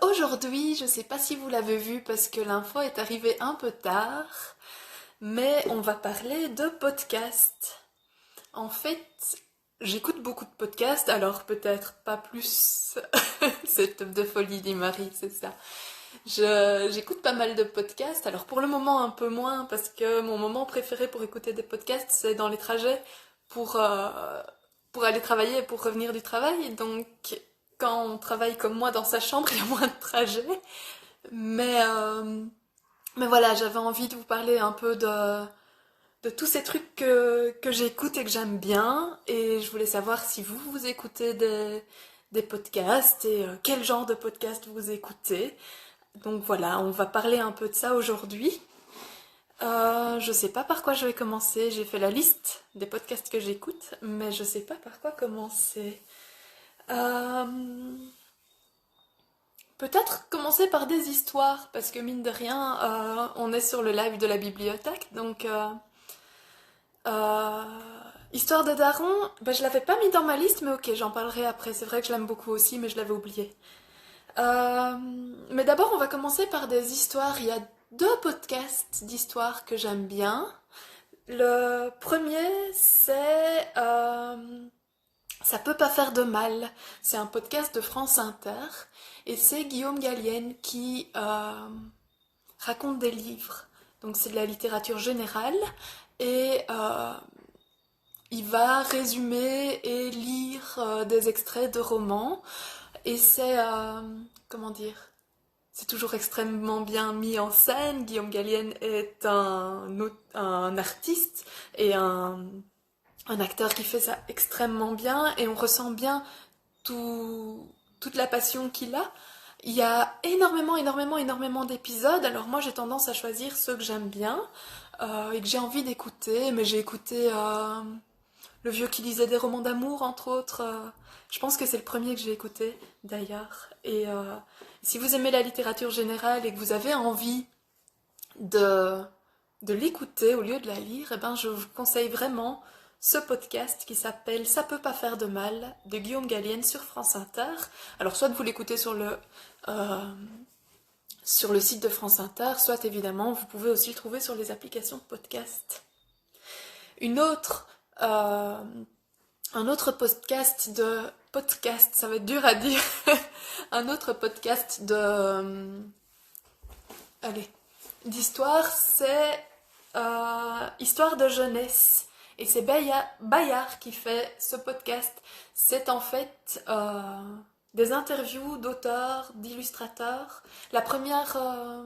Aujourd'hui, je sais pas si vous l'avez vu parce que l'info est arrivée un peu tard, mais on va parler de podcasts. En fait, j'écoute beaucoup de podcasts, alors peut-être pas plus cette de folie dit Marie, c'est ça. J'écoute pas mal de podcasts, alors pour le moment un peu moins parce que mon moment préféré pour écouter des podcasts, c'est dans les trajets pour, euh, pour aller travailler et pour revenir du travail. Donc quand on travaille comme moi dans sa chambre, il y a moins de trajets. Mais, euh, mais voilà, j'avais envie de vous parler un peu de tous ces trucs que j'écoute et que j'aime bien. Et je voulais savoir si vous écoutez des podcasts et quel genre de podcast vous écoutez. Donc voilà, on va parler un peu de ça aujourd'hui. Je sais pas par quoi je vais commencer. J'ai fait la liste des podcasts que j'écoute, mais je sais pas par quoi commencer. Euh, Peut-être commencer par des histoires, parce que mine de rien, on est sur le live de la bibliothèque, donc euh, Histoire de Daron, ben, je l'avais pas mis dans ma liste, mais ok, j'en parlerai après. C'est vrai que je l'aime beaucoup aussi, mais je l'avais oublié. Euh, mais d'abord, on va commencer par des histoires. Il y a deux podcasts d'histoires que j'aime bien. Le premier, c'est Ça peut pas faire de mal. C'est un podcast de France Inter et c'est Guillaume Gallienne qui raconte des livres. Donc c'est de la littérature générale et il va résumer et lire des extraits de romans et c'est comment dire, c'est toujours extrêmement bien mis en scène. Guillaume Gallienne est un artiste et un acteur qui fait ça extrêmement bien et on ressent bien toute la passion qu'il a. Il y a énormément d'épisodes. Alors moi j'ai tendance à choisir ceux que j'aime bien et que j'ai envie d'écouter. Mais j'ai écouté Le vieux qui lisait des romans d'amour entre autres. Je pense que c'est le premier que j'ai écouté d'ailleurs. Et si vous aimez la littérature générale et que vous avez envie de, de l'écouter au lieu de la lire, eh ben je vous conseille vraiment ce podcast qui s'appelle Ça peut pas faire de mal de Guillaume Gallienne sur France Inter. Alors soit vous l'écoutez euh, sur le site de France Inter, soit évidemment vous pouvez aussi le trouver sur les applications de podcast. Une autre, euh, un autre podcast, ça va être dur à dire, un autre podcast allez, d'histoire, c'est Histoire de jeunesse. Et c'est Bayard qui fait ce podcast. C'est en fait des interviews d'auteurs, d'illustrateurs. La première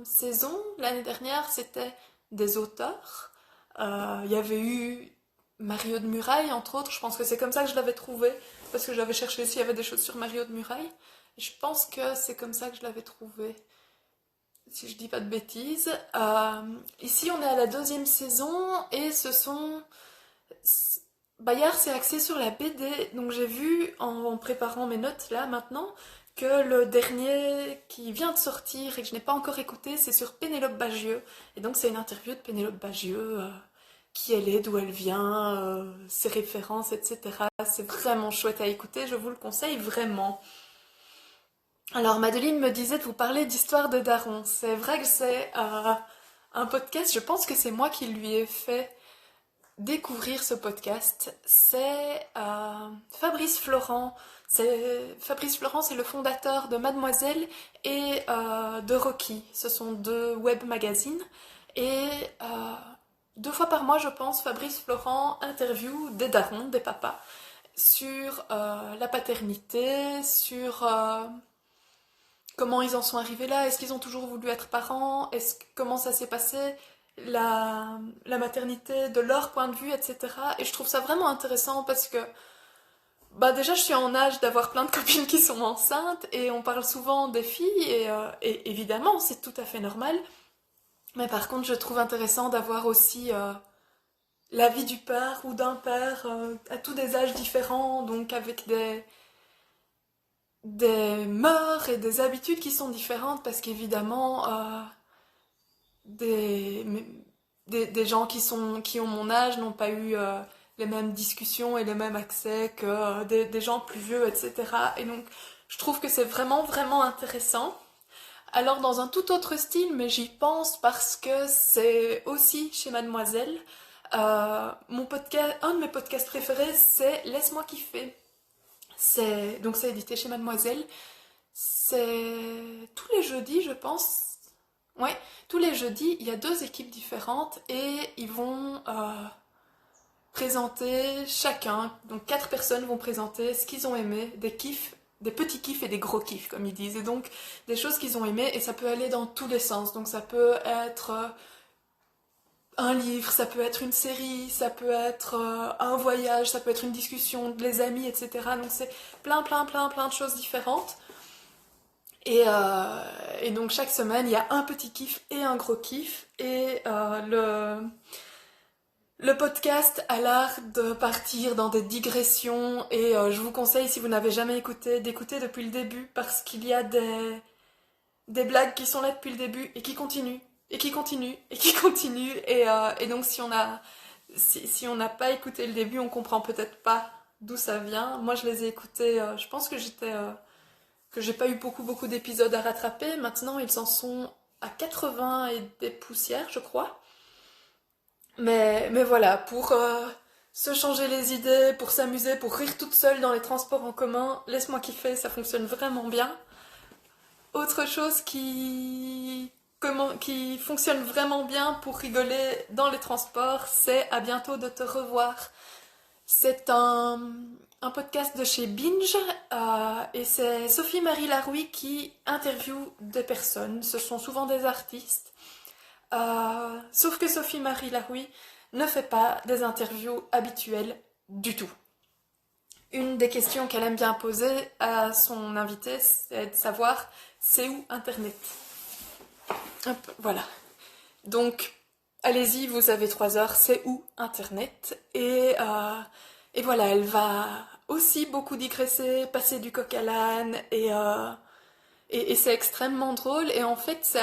saison, l'année dernière, c'était des auteurs. Il y avait eu Mario de Muraille, entre autres. Je pense que c'est comme ça que je l'avais trouvé, parce que j'avais cherché s'il y avait des choses sur Mario de Muraille. Et je pense que c'est comme ça que je l'avais trouvé si je dis pas de bêtises. Ici, on est à la deuxième saison et Bayard s'est axé sur la BD. Donc j'ai vu en préparant mes notes là maintenant que le dernier qui vient de sortir et que je n'ai pas encore écouté, c'est sur Pénélope Bagieux. Et donc c'est une interview de Pénélope Bagieux, qui elle est, d'où elle vient, ses références, etc. C'est vraiment chouette à écouter, je vous le conseille vraiment. Alors Madeline me disait de vous parler d'Histoire de Daron. C'est vrai que c'est un podcast, je pense que c'est moi qui lui ai fait découvrir ce podcast. C'est Fabrice Florent. Fabrice Florent, c'est le fondateur de Mademoiselle et de Rocky. Ce sont deux web magazines. Et deux fois par mois, je pense, Fabrice Florent interview des darons, des papas, sur la paternité, sur comment ils en sont arrivés là, est-ce qu'ils ont toujours voulu être parents, comment ça s'est passé, la maternité de leur point de vue, etc. Et je trouve ça vraiment intéressant parce que bah déjà je suis en âge d'avoir plein de copines qui sont enceintes et on parle souvent des filles et évidemment c'est tout à fait normal. Mais par contre je trouve intéressant d'avoir aussi la vie du père ou d'un père à tous des âges différents, donc avec des mœurs et des habitudes qui sont différentes parce qu'évidemment des, des gens qui ont mon âge n'ont pas eu les mêmes discussions et les mêmes accès que des gens plus vieux, etc. Et donc Je trouve que c'est vraiment, vraiment intéressant. Alors dans un tout autre style, mais j'y pense parce que c'est aussi chez Mademoiselle. Mon podcast, un de mes podcasts préférés, c'est Laisse-moi kiffer. C'est édité chez Mademoiselle. C'est tous les jeudis, je pense. Ouais, tous les jeudis, il y a deux équipes différentes et ils vont présenter chacun. Donc quatre personnes vont présenter ce qu'ils ont aimé, des kiffs, des petits kiffs et des gros kiffs, comme ils disent. Et donc des choses qu'ils ont aimées et ça peut aller dans tous les sens. Donc ça peut être un livre, ça peut être une série, ça peut être un voyage, ça peut être une discussion, les amis, etc. Donc c'est plein, plein, plein, plein de choses différentes. Et donc chaque semaine, il y a un petit kiff et un gros kiff. Et le podcast a l'art de partir dans des digressions. Et je vous conseille, si vous n'avez jamais écouté, d'écouter depuis le début. Parce qu'il y a des blagues qui sont là depuis le début et qui continuent. Et qui continuent. Et qui continuent. Et donc si on n'a pas écouté le début, on comprend peut-être pas d'où ça vient. Moi, je les ai écoutés, je pense que j'ai pas eu beaucoup d'épisodes à rattraper. Maintenant, ils en sont à 80 et des poussières, je crois. Mais voilà, pour se changer les idées, pour s'amuser, pour rire toute seule dans les transports en commun, laisse-moi kiffer, ça fonctionne vraiment bien. Autre chose qui fonctionne vraiment bien pour rigoler dans les transports, c'est À bientôt de te revoir. C'est un podcast de chez Binge et c'est Sophie-Marie Larouille qui interviewe des personnes. Ce sont souvent des artistes. Sauf que Sophie-Marie Larouille ne fait pas des interviews habituelles du tout. Une des questions qu'elle aime bien poser à son invité, c'est de savoir c'est où Internet. Hop, voilà. Donc, allez-y, vous avez 3 heures, c'est où Internet. Et voilà, elle va aussi beaucoup digresser, passer du coq à l'âne, et c'est extrêmement drôle. Et en fait,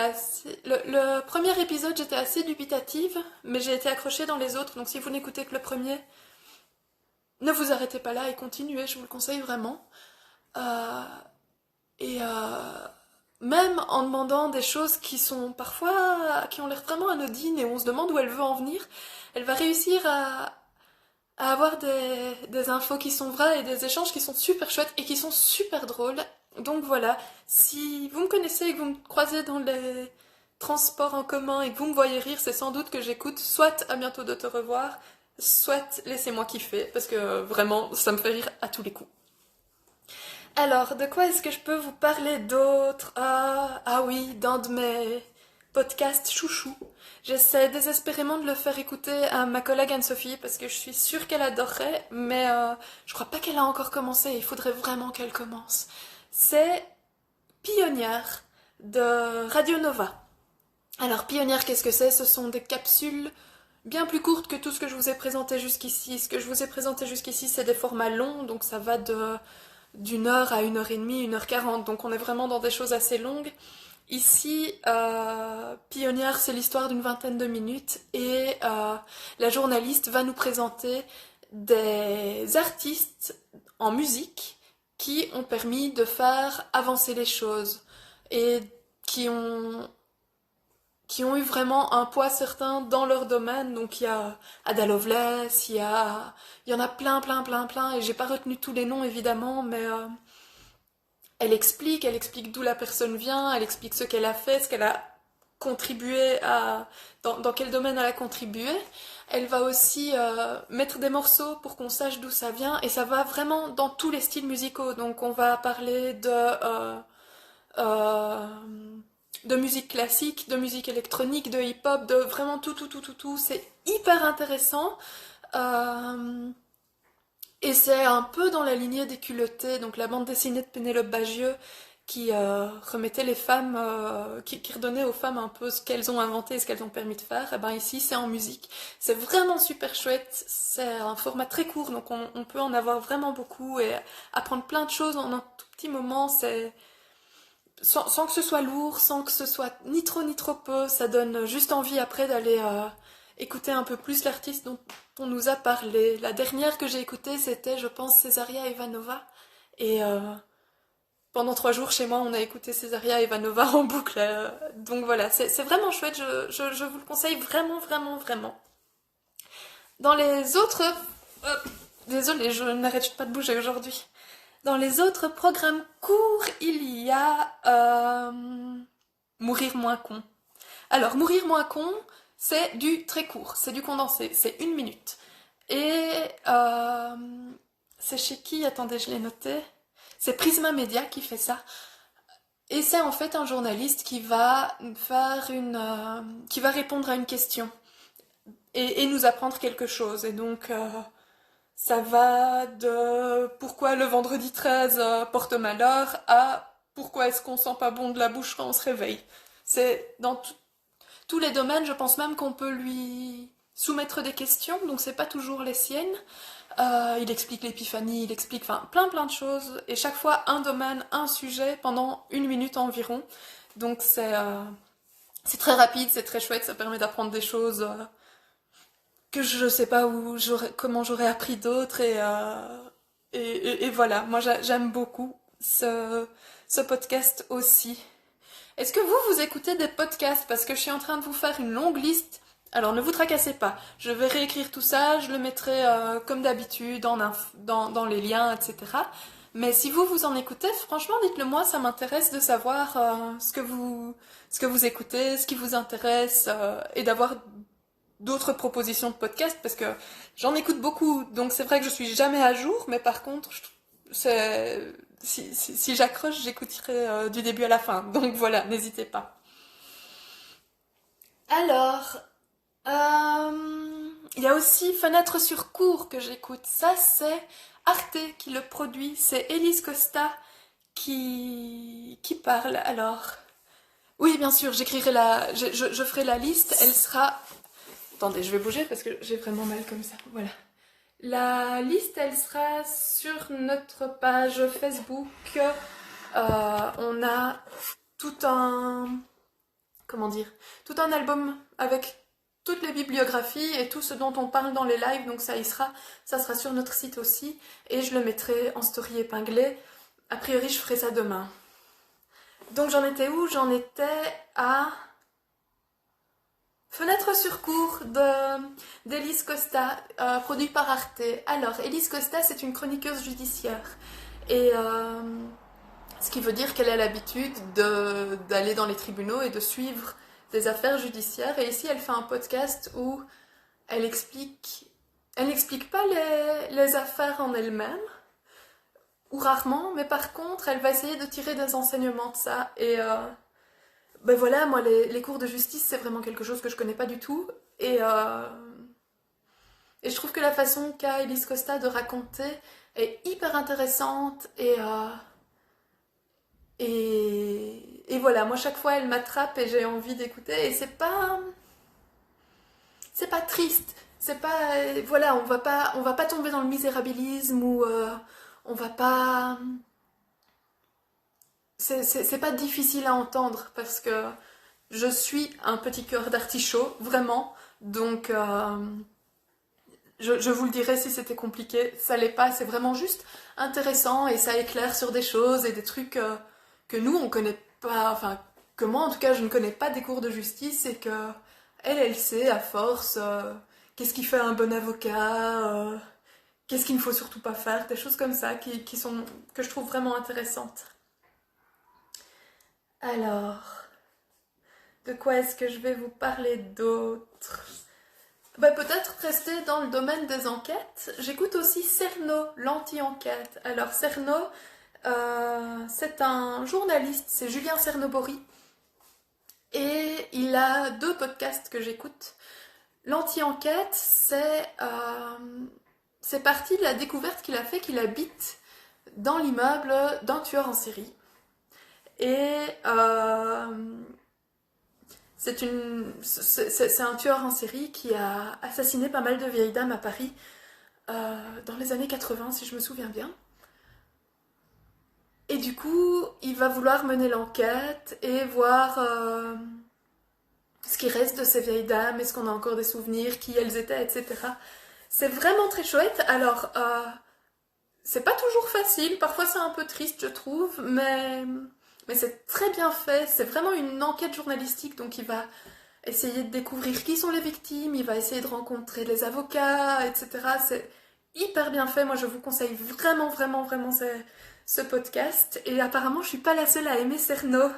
le premier épisode, j'étais assez dubitative, mais j'ai été accrochée dans les autres. Donc si vous n'écoutez que le premier, ne vous arrêtez pas là et continuez, je vous le conseille vraiment. Euh, et même en demandant des choses qui sont parfois, qui ont l'air vraiment anodines et on se demande où elle veut en venir, elle va réussir à avoir des infos qui sont vraies et des échanges qui sont super chouettes et qui sont super drôles. Donc voilà, si vous me connaissez et que vous me croisez dans les transports en commun et que vous me voyez rire, c'est sans doute que j'écoute soit À bientôt de te revoir, soit Laissez-moi kiffer, parce que vraiment, ça me fait rire à tous les coups. Alors, de quoi est-ce que je peux vous parler d'autre? Ah oui, d'un de mes podcasts chouchou. J'essaie désespérément de le faire écouter à ma collègue Anne-Sophie parce que je suis sûre qu'elle adorerait, mais je crois pas qu'elle a encore commencé. Il faudrait vraiment qu'elle commence. C'est Pionnière de Radio Nova. Alors, Pionnière, qu'est-ce que c'est? Ce sont des capsules bien plus courtes que tout ce que je vous ai présenté jusqu'ici. Ce que je vous ai présenté jusqu'ici, c'est des formats longs, donc ça va d'une heure à 1h30, 1h40. Donc on est vraiment dans des choses assez longues. Ici, Pionnière, c'est l'histoire d'une vingtaine de minutes et la journaliste va nous présenter des artistes en musique qui ont permis de faire avancer les choses et qui ont eu vraiment un poids certain dans leur domaine. Donc il y a Ada Lovelace, il y en a plein, plein, plein, plein, et j'ai pas retenu tous les noms évidemment, mais elle explique d'où la personne vient, elle explique ce qu'elle a fait, ce qu'elle a contribué dans quel domaine elle a contribué. Elle va aussi mettre des morceaux pour qu'on sache d'où ça vient, et ça va vraiment dans tous les styles musicaux. Donc on va parler de musique classique, de musique électronique, de hip-hop, de vraiment tout, tout, tout, tout, tout. C'est hyper intéressant. Et c'est un peu dans la lignée des culottés, donc la bande dessinée de Pénélope Bagieux qui remettait les femmes, qui redonnait aux femmes un peu ce qu'elles ont inventé et ce qu'elles ont permis de faire. Et ben ici c'est en musique. C'est vraiment super chouette. C'est un format très court, donc on peut en avoir vraiment beaucoup et apprendre plein de choses en un tout petit moment. C'est sans que ce soit lourd, sans que ce soit ni trop ni trop peu, ça donne juste envie après d'aller écouter un peu plus l'artiste dont on nous a parlé. La dernière que j'ai écoutée, c'était, je pense, Cesaria Ivanova. Et pendant 3 jours chez moi, on a écouté Cesaria Ivanova en boucle. Donc voilà, c'est vraiment chouette. Je vous le conseille vraiment, vraiment, vraiment. Dans les autres... désolée, je n'arrête pas de bouger aujourd'hui. Dans les autres programmes courts, il y a Mourir moins con. Alors, Mourir moins con, c'est du très court, c'est du condensé, c'est 1 minute. Et c'est chez qui? Attendez, je l'ai noté. C'est Prisma Media qui fait ça. Et c'est en fait un journaliste qui va faire qui va répondre à une question et nous apprendre quelque chose. Et donc, ça va de pourquoi le vendredi 13 porte malheur à pourquoi est-ce qu'on sent pas bon de la bouche quand on se réveille. C'est dans tous les domaines, je pense même qu'on peut lui soumettre des questions, donc c'est pas toujours les siennes. Il explique l'épiphanie, il explique plein de choses, et chaque fois un domaine, un sujet pendant 1 minute environ. Donc c'est très rapide, c'est très chouette, ça permet d'apprendre des choses que je sais pas comment j'aurais appris d'autres, et voilà, moi j'aime beaucoup ce podcast aussi. Est-ce que vous écoutez des podcasts? Parce que je suis en train de vous faire une longue liste. Alors ne vous tracassez pas, je vais réécrire tout ça, je le mettrai comme d'habitude dans les liens, etc. Mais si vous en écoutez, franchement dites-le moi, ça m'intéresse de savoir ce que vous écoutez, ce qui vous intéresse, et d'avoir d'autres propositions de podcasts, parce que j'en écoute beaucoup, donc c'est vrai que je suis jamais à jour, mais par contre, si j'accroche, j'écouterai du début à la fin. Donc voilà, n'hésitez pas. Alors, il y a aussi Fenêtre sur cour que j'écoute. Ça, c'est Arte qui le produit. C'est Elise Costa qui parle. Alors, oui, bien sûr, je ferai la liste. Elle sera... Attendez, je vais bouger parce que j'ai vraiment mal comme ça. Voilà. La liste, elle sera sur notre page Facebook. On a tout un... Comment dire? Tout un album avec toutes les bibliographies et tout ce dont on parle dans les lives. Donc ça sera sur notre site aussi. Et je le mettrai en story épinglé. A priori, je ferai ça demain. Donc j'en étais où? J'en étais à... Fenêtre sur cour d'Elise Costa, produit par Arte. Alors, Elise Costa, c'est une chroniqueuse judiciaire. Et ce qui veut dire qu'elle a l'habitude d'aller dans les tribunaux et de suivre des affaires judiciaires. Et ici, elle fait un podcast où elle n'explique pas les affaires en elles-mêmes, ou rarement, mais par contre, elle va essayer de tirer des enseignements de ça. Et... ben voilà, moi les cours de justice c'est vraiment quelque chose que je connais pas du tout et je trouve que la façon qu'a Elise Costa de raconter est hyper intéressante et voilà, moi chaque fois elle m'attrape et j'ai envie d'écouter et c'est pas triste, c'est pas voilà, on va pas tomber dans le misérabilisme ou on va pas c'est pas difficile à entendre parce que je suis un petit cœur d'artichaut, vraiment. Donc, je vous le dirai si c'était compliqué. Ça l'est pas, c'est vraiment juste intéressant et ça éclaire sur des choses et des trucs que nous, on connaît pas. Enfin, que moi, en tout cas, je ne connais pas des cours de justice et que elle sait à force qu'est-ce qui fait un bon avocat, qu'est-ce qu'il ne faut surtout pas faire, des choses comme ça que je trouve vraiment intéressantes. Alors, de quoi est-ce que je vais vous parler d'autre? Bah, peut-être rester dans le domaine des enquêtes. J'écoute aussi Cerno, l'anti-enquête. Alors Cerno, c'est un journaliste, c'est Julien Cernobori. Et il a 2 podcasts que j'écoute. L'anti-enquête, c'est parti de la découverte qu'il a fait qu'il habite dans l'immeuble d'un tueur en série. Et c'est un tueur en série qui a assassiné pas mal de vieilles dames à Paris dans les années 80, si je me souviens bien. Et du coup, il va vouloir mener l'enquête et voir ce qui reste de ces vieilles dames, est-ce qu'on a encore des souvenirs, qui elles étaient, etc. C'est vraiment très chouette. Alors, c'est pas toujours facile, parfois c'est un peu triste je trouve, mais c'est très bien fait, c'est vraiment une enquête journalistique, donc il va essayer de découvrir qui sont les victimes, il va essayer de rencontrer les avocats, etc. C'est hyper bien fait, moi je vous conseille vraiment, vraiment, vraiment ce podcast, et apparemment je suis pas la seule à aimer Cerno,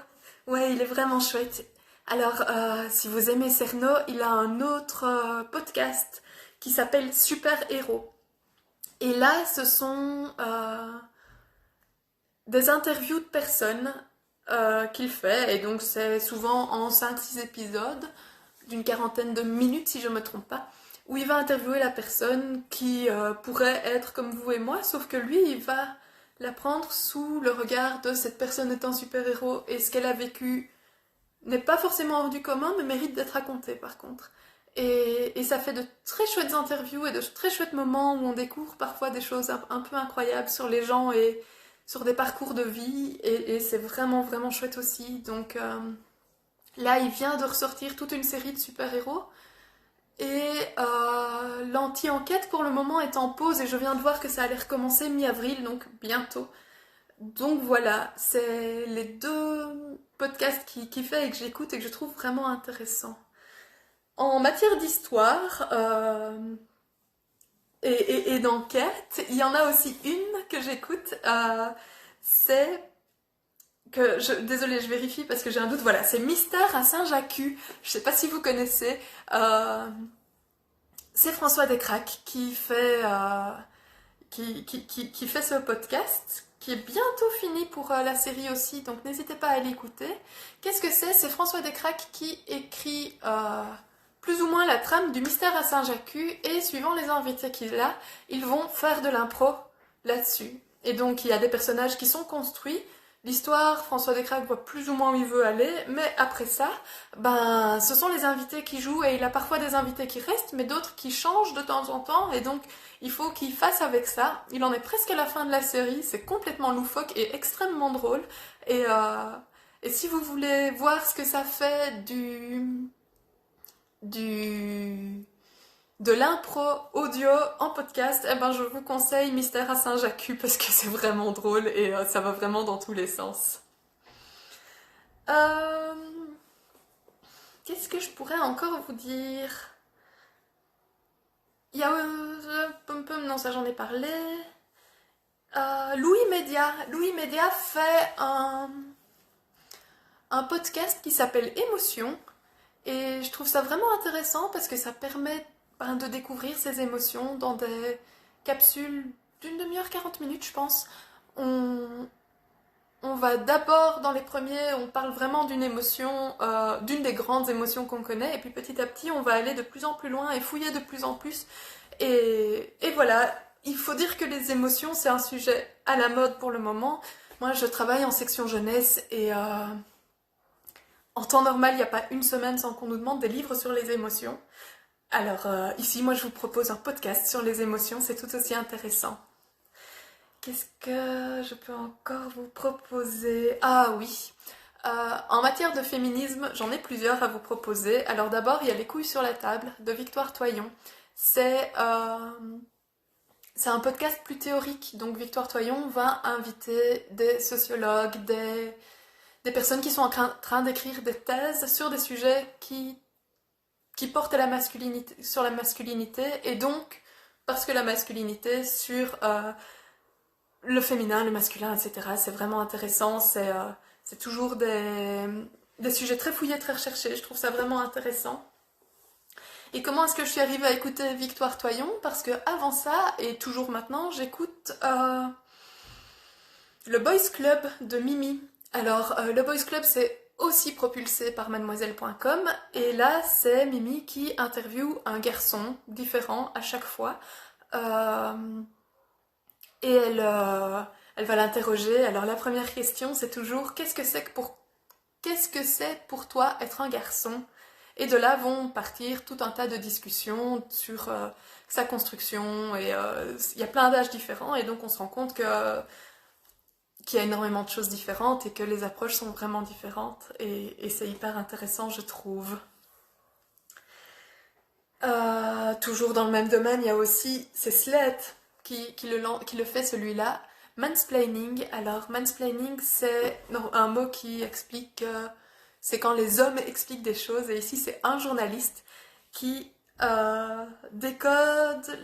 ouais il est vraiment chouette. Alors si vous aimez Cerno, il a un autre podcast qui s'appelle Super Héros. Et là, ce sont des interviews de personnes qu'il fait. Et donc, c'est souvent en 5-6 épisodes, d'une quarantaine de minutes, si je ne me trompe pas, où il va interviewer la personne qui pourrait être comme vous et moi, sauf que lui, il va la prendre sous le regard de cette personne étant super-héros. Et ce qu'elle a vécu n'est pas forcément hors du commun, mais mérite d'être raconté, par contre. Et ça fait de très chouettes interviews et de très chouettes moments où on découvre parfois des choses un peu incroyables sur les gens et sur des parcours de vie. Et c'est vraiment, vraiment chouette aussi. Donc là, il vient de ressortir toute une série de super-héros. Et l'anti-enquête, pour le moment, est en pause. Et je viens de voir que ça allait recommencer mi-avril, donc bientôt. Donc voilà, c'est les deux podcasts qu'il fait et que j'écoute et que je trouve vraiment intéressants. En matière d'histoire et d'enquête, il y en a aussi une que j'écoute, c'est désolée, je vérifie parce que j'ai un doute, voilà, c'est Mystère à Saint-Jacques. Je sais pas si vous connaissez, euh, c'est François Descraques qui fait ce podcast, qui est bientôt fini pour la série aussi, donc n'hésitez pas à l'écouter. Qu'est-ce que c'est? C'est François Descraques qui écrit plus ou moins la trame du Mystère à Saint-Jacques, et suivant les invités qu'il a, ils vont faire de l'impro là-dessus. Et donc il y a des personnages qui sont construits, l'histoire, François Descraques voit plus ou moins où il veut aller, mais après ça, ben, ce sont les invités qui jouent, et il a parfois des invités qui restent, mais d'autres qui changent de temps en temps, et donc il faut qu'il fasse avec ça. Il en est presque à la fin de la série, c'est complètement loufoque et extrêmement drôle, et si vous voulez voir ce que ça fait du de l'impro audio en podcast, eh ben je vous conseille Mystère à Saint-Jacques parce que c'est vraiment drôle et ça va vraiment dans tous les sens. Euh, Qu'est-ce que je pourrais encore vous dire? Il y a non ça j'en ai parlé. Louis Média. Louis Média fait un podcast qui s'appelle Émotion. Et je trouve ça vraiment intéressant parce que ça permet de découvrir ses émotions dans des capsules d'une demi-heure, 40 minutes, je pense. On, on va d'abord, dans les premiers, on parle vraiment d'une émotion, d'une des grandes émotions qu'on connaît, et puis petit à petit, on va aller de plus en plus loin et fouiller de plus en plus. Et voilà, il faut dire que les émotions, c'est un sujet à la mode pour le moment. Moi, je travaille en section jeunesse et en temps normal, il n'y a pas une semaine sans qu'on nous demande des livres sur les émotions. Alors ici, moi, je vous propose un podcast sur les émotions, c'est tout aussi intéressant. Qu'est-ce que je peux encore vous proposer? Ah oui, en matière de féminisme, j'en ai plusieurs à vous proposer. Alors d'abord, il y a Les couilles sur la table de Victoire Toyon. C'est un podcast plus théorique, donc Victoire Toyon va inviter des sociologues, des personnes qui sont en train d'écrire des thèses sur des sujets qui portent à la masculinité, sur la masculinité, et donc, parce que la masculinité, sur le féminin, le masculin, etc. C'est vraiment intéressant, c'est toujours des sujets très fouillés, très recherchés, je trouve ça vraiment intéressant. Et comment est-ce que je suis arrivée à écouter Victoire Toyon? Parce que avant ça, et toujours maintenant, j'écoute le Boys Club de Mimi. Alors, le Boys Club, c'est aussi propulsé par mademoiselle.com, et là, c'est Mimi qui interviewe un garçon différent à chaque fois. Et elle va l'interroger. Alors, la première question, c'est toujours qu'est-ce que c'est pour toi être un garçon? Et de là vont partir tout un tas de discussions sur sa construction, et il y a plein d'âges différents, et donc on se rend compte qu'il y a énormément de choses différentes et que les approches sont vraiment différentes, et c'est hyper intéressant, je trouve. Toujours dans le même domaine, il y a aussi c'est Slate qui le fait celui-là. Mansplaining. Alors, mansplaining, c'est un mot qui explique... c'est quand les hommes expliquent des choses. Et ici, c'est un journaliste qui décode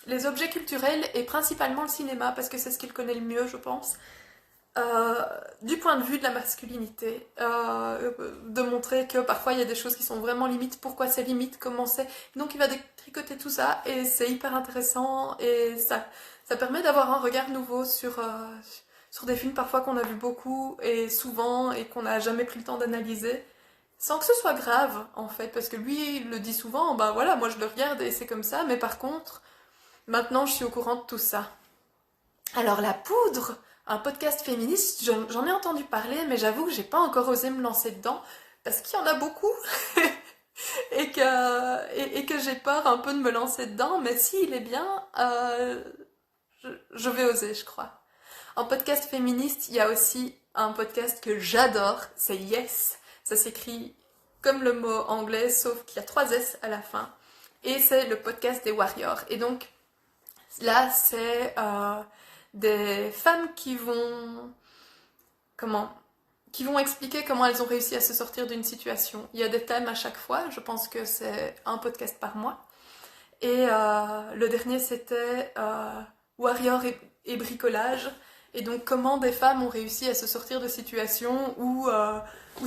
les objets culturels et principalement le cinéma, parce que c'est ce qu'il connaît le mieux, je pense. Du point de vue de la masculinité, de montrer que parfois il y a des choses qui sont vraiment limites, pourquoi c'est limite, comment c'est. Donc il va détricoter tout ça et c'est hyper intéressant et ça permet d'avoir un regard nouveau sur des films parfois qu'on a vu beaucoup et souvent et qu'on n'a jamais pris le temps d'analyser. Sans que ce soit grave en fait, parce que lui il le dit souvent, bah voilà, moi je le regarde et c'est comme ça, mais par contre, maintenant je suis au courant de tout ça. Alors la poudre, un podcast féministe, j'en ai entendu parler, mais j'avoue que j'ai pas encore osé me lancer dedans, parce qu'il y en a beaucoup, et que j'ai peur un peu de me lancer dedans, mais s'il est bien, je vais oser, je crois. En podcast féministe, il y a aussi un podcast que j'adore, c'est Yes, ça s'écrit comme le mot anglais, sauf qu'il y a 3 S à la fin, et c'est le podcast des warriors, et donc là c'est... des femmes qui vont expliquer comment elles ont réussi à se sortir d'une situation. Il y a des thèmes à chaque fois, je pense que c'est un podcast par mois. Et le dernier c'était Warrior et bricolage. Et donc comment des femmes ont réussi à se sortir de situations où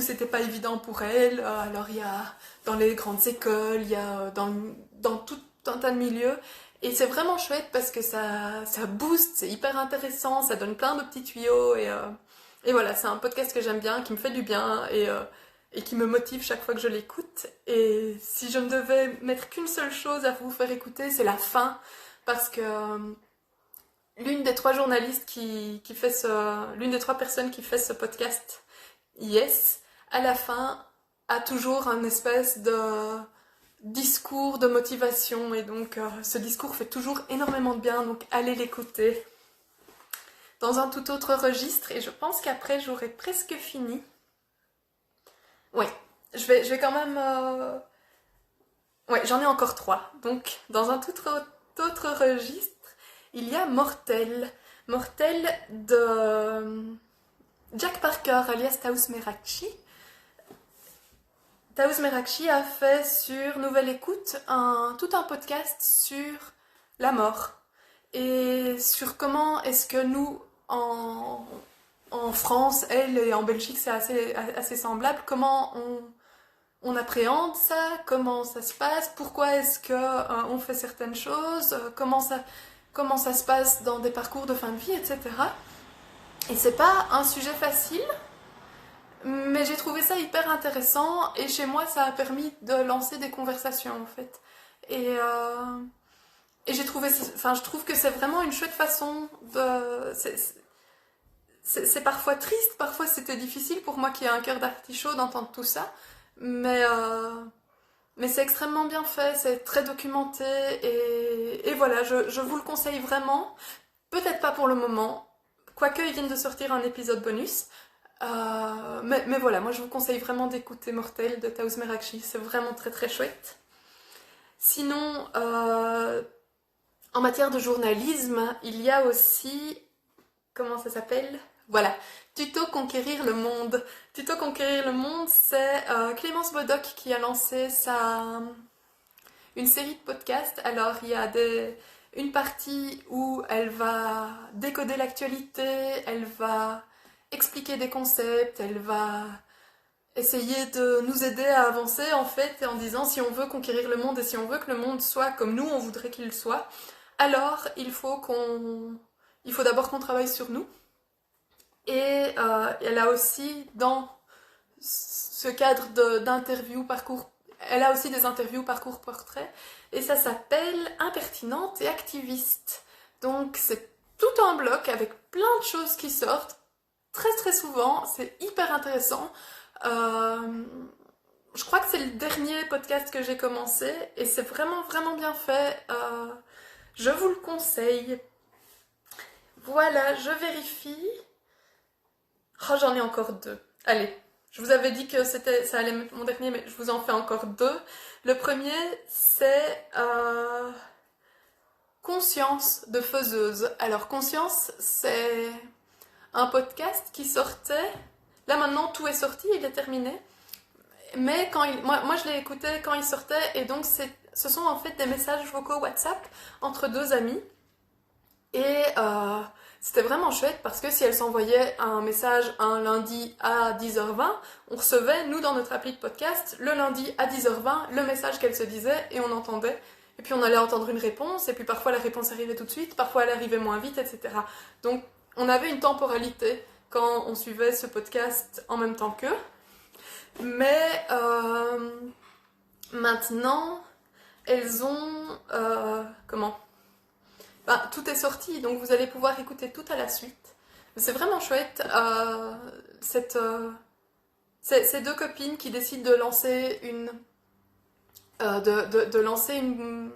c'était pas évident pour elles. Alors il y a dans les grandes écoles, il y a dans tout un tas de milieux. Et c'est vraiment chouette parce que ça booste, c'est hyper intéressant, ça donne plein de petits tuyaux et voilà, c'est un podcast que j'aime bien, qui me fait du bien et qui me motive chaque fois que je l'écoute. Et si je ne devais mettre qu'une seule chose à vous faire écouter, c'est la fin, parce que l'une des 3 journalistes l'une des 3 personnes qui fait ce podcast, Yes, à la fin, a toujours un espèce de discours de motivation et donc ce discours fait toujours énormément de bien, donc allez l'écouter. Dans un tout autre registre, et je pense qu'après j'aurai presque fini. Ouais, je vais quand même... Ouais, j'en ai encore 3. Donc dans un tout autre registre, il y a Mortel. Mortel de Jack Parker alias Taous Merakchi. Taous Merakchi a fait sur Nouvelle Écoute tout un podcast sur la mort et sur comment est-ce que nous, en France, elle et en Belgique c'est assez semblable, comment on appréhende ça, comment ça se passe, pourquoi est-ce que on fait certaines choses, comment ça se passe dans des parcours de fin de vie, etc. Et c'est pas un sujet facile, mais j'ai trouvé ça hyper intéressant et chez moi ça a permis de lancer des conversations en fait. Et j'ai trouvé, je trouve que c'est vraiment une chouette façon de... C'est parfois triste, parfois c'était difficile pour moi qui ai un cœur d'artichaut d'entendre tout ça, mais c'est extrêmement bien fait, c'est très documenté et voilà, je vous le conseille vraiment. Peut-être pas pour le moment, quoique ils viennent de sortir un épisode bonus. Mais voilà, moi je vous conseille vraiment d'écouter Mortel de Taous Merakchi, c'est vraiment très très chouette. Sinon, en matière de journalisme, il y a aussi, comment ça s'appelle ? Voilà, Tuto Conquérir le Monde. Tuto Conquérir le Monde, c'est Clémence Bodoc qui a lancé une série de podcasts. Alors il y a une partie où elle va décoder l'actualité, elle va expliquer des concepts, elle va essayer de nous aider à avancer en fait en disant si on veut conquérir le monde et si on veut que le monde soit comme nous on voudrait qu'il soit, alors il faut d'abord qu'on travaille sur nous. Et elle a aussi dans ce cadre d'interview parcours, elle a aussi des interviews parcours portrait et ça s'appelle Impertinente et activiste. Donc c'est tout un bloc avec plein de choses qui sortent très très souvent, c'est hyper intéressant. Je crois que c'est le dernier podcast que j'ai commencé et c'est vraiment vraiment bien fait. Je vous le conseille. Voilà, je vérifie. Oh, j'en ai encore 2. Allez, je vous avais dit que ça allait être mon dernier, mais je vous en fais encore 2. Le premier, c'est Conscience de faiseuse. Alors Conscience, c'est un podcast qui sortait. Là maintenant tout est sorti, il est terminé. Mais moi je l'ai écouté quand il sortait et donc ce sont en fait des messages vocaux WhatsApp entre deux amis. Et c'était vraiment chouette parce que si elles s'envoyaient un message un lundi à 10h20, on recevait, nous dans notre appli de podcast, le lundi à 10h20, le message qu'elles se disaient et on entendait. Et puis on allait entendre une réponse et puis parfois la réponse arrivait tout de suite, parfois elle arrivait moins vite, etc. Donc on avait une temporalité quand on suivait ce podcast en même temps qu'eux. Mais maintenant, elles ont... comment tout est sorti, donc vous allez pouvoir écouter tout à la suite. C'est vraiment chouette, ces deux copines qui décident de lancer de lancer une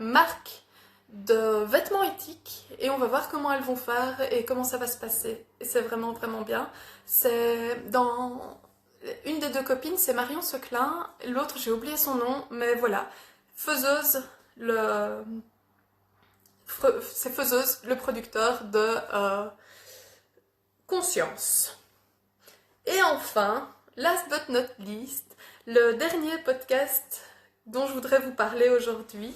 marque de vêtements éthiques et on va voir comment elles vont faire et comment ça va se passer. Et c'est vraiment vraiment bien. C'est dans une des deux copines, c'est Marion Seclin, l'autre j'ai oublié son nom, mais voilà, Faiseuse, c'est Faiseuse, le producteur de Conscience. Et enfin, last but not least, le dernier podcast dont je voudrais vous parler aujourd'hui,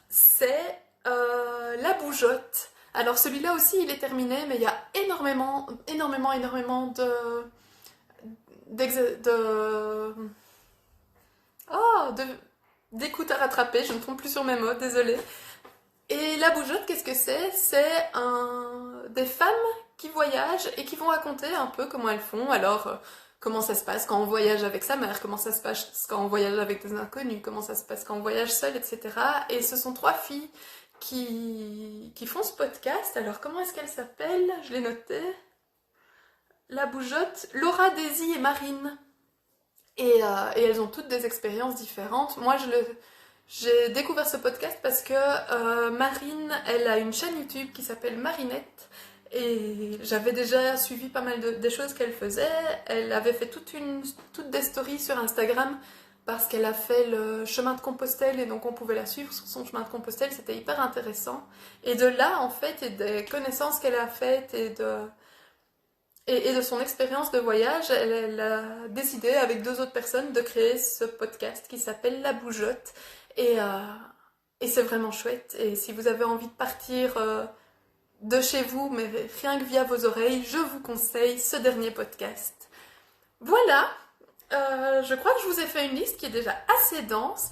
c'est La Bougeotte. Alors celui-là aussi il est terminé, mais il y a énormément d'écoutes à rattraper, je ne tombe plus sur mes mots, désolée. Et La Bougeotte, qu'est-ce que c'est? C'est des femmes qui voyagent et qui vont raconter un peu comment elles font. Alors, comment ça se passe quand on voyage avec sa mère, comment ça se passe quand on voyage avec des inconnus, comment ça se passe quand on voyage seul, etc. Et ce sont trois filles qui font ce podcast. Alors, comment est-ce qu'elles s'appellent? Je l'ai noté. La Bougeotte, Laura, Daisy et Marine. Et elles ont toutes des expériences différentes. Moi, j'ai découvert ce podcast parce que Marine, elle a une chaîne YouTube qui s'appelle Marinette. Et j'avais déjà suivi pas mal des choses qu'elle faisait. Elle avait fait toutes des stories sur Instagram parce qu'elle a fait le chemin de Compostelle et donc on pouvait la suivre sur son chemin de Compostelle. C'était hyper intéressant. Et de là, en fait, et des connaissances qu'elle a faites et de son expérience de voyage, elle a décidé avec deux autres personnes de créer ce podcast qui s'appelle La Bougeotte. Et c'est vraiment chouette. Et si vous avez envie de partir de chez vous, mais rien que via vos oreilles, je vous conseille ce dernier podcast. Voilà, je crois que je vous ai fait une liste qui est déjà assez dense.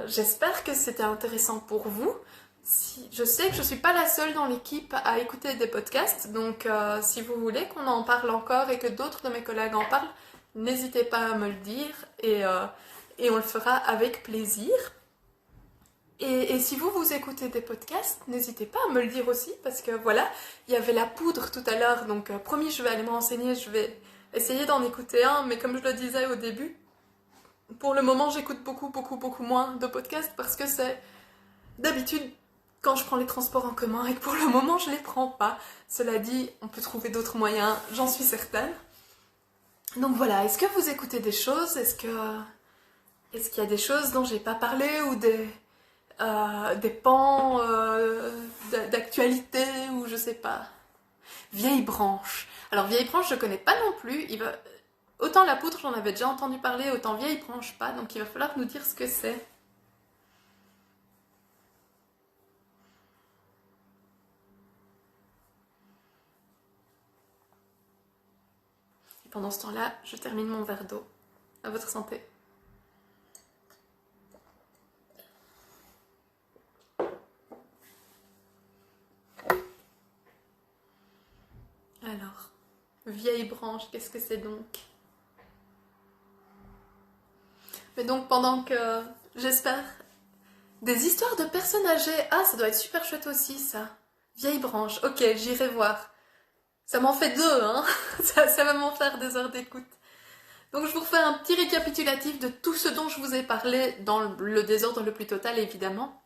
J'espère que c'était intéressant pour vous. Je sais que je ne suis pas la seule dans l'équipe à écouter des podcasts, donc si vous voulez qu'on en parle encore et que d'autres de mes collègues en parlent, n'hésitez pas à me le dire et on le fera avec plaisir. Et si vous écoutez des podcasts, n'hésitez pas à me le dire aussi, parce que voilà, il y avait la poudre tout à l'heure, donc promis, je vais aller me renseigner, je vais essayer d'en écouter un, mais comme je le disais au début, pour le moment, j'écoute beaucoup moins de podcasts, parce que c'est d'habitude quand je prends les transports en commun, et que pour le moment, je les prends pas. Cela dit, on peut trouver d'autres moyens, j'en suis certaine. Donc voilà, est-ce que vous écoutez des choses? Est-ce qu'il y a des choses dont j'ai pas parlé, ou des pans d'actualité, ou je sais pas. Vieille branche. Alors vieille branche je connais pas non plus. Autant la poudre j'en avais déjà entendu parler, autant vieille branche pas. Donc il va falloir nous dire ce que c'est. Et pendant ce temps-là, je termine mon verre d'eau. À votre santé. Alors, vieille branche, qu'est-ce que c'est donc? Mais donc pendant que, j'espère, des histoires de personnes âgées. Ah, ça doit être super chouette aussi ça. Vieille branche, ok, j'irai voir. Ça m'en fait deux, hein. Ça va m'en faire des heures d'écoute. Donc je vous refais un petit récapitulatif de tout ce dont je vous ai parlé dans le désordre le plus total évidemment.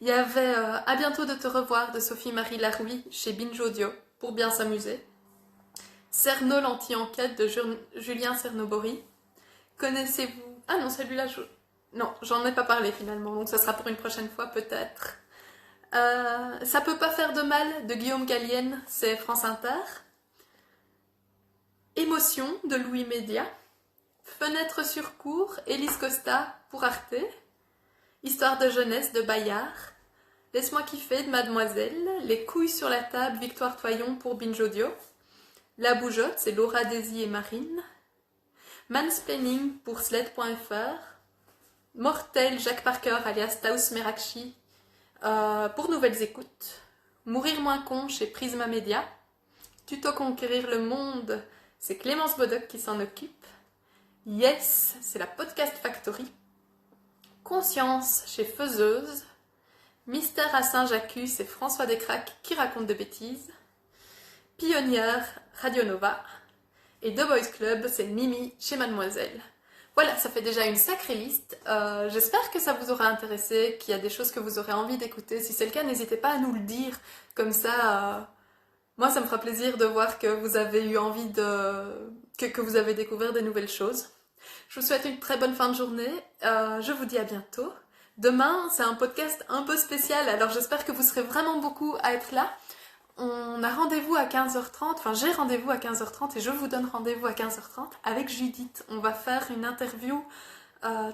Il y avait À bientôt de te revoir de Sophie-Marie Larouille chez Binge Audio pour bien s'amuser. Cerno l'anti-enquête de Julien Cernobori. Connaissez-vous... Ah non, celui-là, non, j'en ai pas parlé finalement, donc ça sera pour une prochaine fois peut-être. Ça peut pas faire de mal de Guillaume Gallienne, c'est France Inter. Émotion de Louis Média. Fenêtre sur cour, Élise Costa pour Arte. Histoire de jeunesse de Bayard. Laisse-moi kiffer de Mademoiselle. Les couilles sur la table, Victoire Toyon pour Binge Audio. La bougeotte, c'est Laura Désy et Marine. Mansplaining pour Sled.fr. Mortel, Jacques Parker alias Taous Merakchi pour Nouvelles Écoutes. Mourir moins con chez Prisma Media. Tuto Conquérir le Monde, c'est Clémence Bodoc qui s'en occupe. Yes, c'est la Podcast Factory. Conscience chez Faiseuse. Mystère à Saint-Jacques, c'est François Descraques qui raconte des bêtises. Pionnière, Radio Nova. Et The Boys Club, c'est Mimi chez Mademoiselle. Voilà, ça fait déjà une sacrée liste. J'espère que ça vous aura intéressé, qu'il y a des choses que vous aurez envie d'écouter. Si c'est le cas, n'hésitez pas à nous le dire. Comme ça, moi, ça me fera plaisir de voir que vous avez eu envie que vous avez découvert des nouvelles choses. Je vous souhaite une très bonne fin de journée. Je vous dis à bientôt. Demain, c'est un podcast un peu spécial, alors j'espère que vous serez vraiment beaucoup à être là. On a rendez-vous à 15h30, enfin j'ai rendez-vous à 15h30 et je vous donne rendez-vous à 15h30 avec Judith. On va faire une interview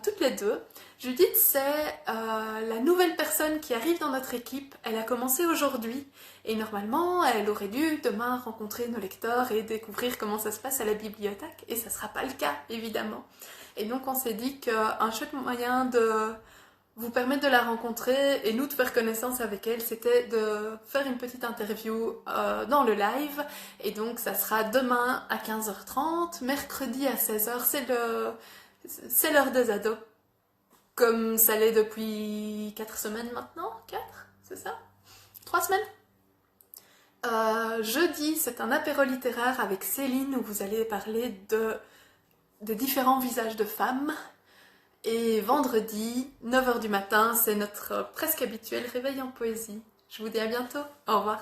toutes les deux. Judith, c'est la nouvelle personne qui arrive dans notre équipe. Elle a commencé aujourd'hui et normalement elle aurait dû demain rencontrer nos lecteurs et découvrir comment ça se passe à la bibliothèque et ça ne sera pas le cas évidemment. Et donc on s'est dit qu'un chouette moyen de vous permettre de la rencontrer et nous de faire connaissance avec elle, c'était de faire une petite interview dans le live. Et donc ça sera demain à 15h30, mercredi à 16h, c'est l'heure des ados, comme ça l'est depuis 4 semaines maintenant. 4, c'est ça? 3 semaines? Jeudi, c'est un apéro littéraire avec Céline où vous allez parler de différents visages de femmes. Et vendredi, 9h du matin, c'est notre presque habituel réveil en poésie. Je vous dis à bientôt. Au revoir.